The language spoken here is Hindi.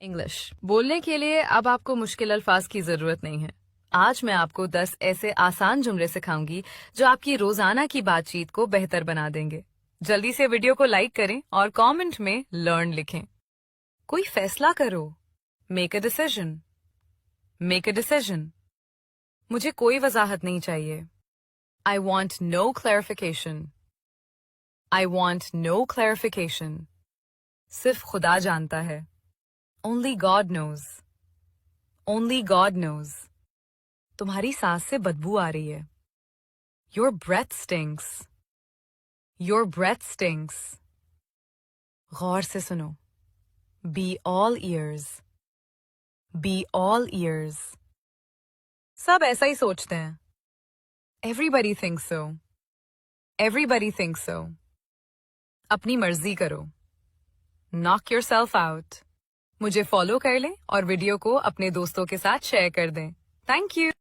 इंग्लिश बोलने के लिए अब आपको मुश्किल अल्फाज की जरूरत नहीं है। आज मैं आपको 10 ऐसे आसान जुमले सिखाऊंगी जो आपकी रोजाना की बातचीत को बेहतर बना देंगे। जल्दी से वीडियो को लाइक करें और कमेंट में लर्न लिखें। कोई फैसला करो। Make a decision. Make a decision. मुझे कोई वजाहत नहीं चाहिए। I want no clarification. I want no clarification. सिर्फ खुदा जानता है। Only God knows. Only God knows. तुम्हारी सांस से बदबू आ रही है। Your breath stinks. Your breath stinks. गौर से सुनो। Be all ears. Be all ears. सब ऐसा ही सोचते हैं। Everybody thinks so. Everybody thinks so. अपनी मर्जी करो। Knock yourself out. मुझे फॉलो कर लें और वीडियो को अपने दोस्तों के साथ शेयर कर दें। Thank you.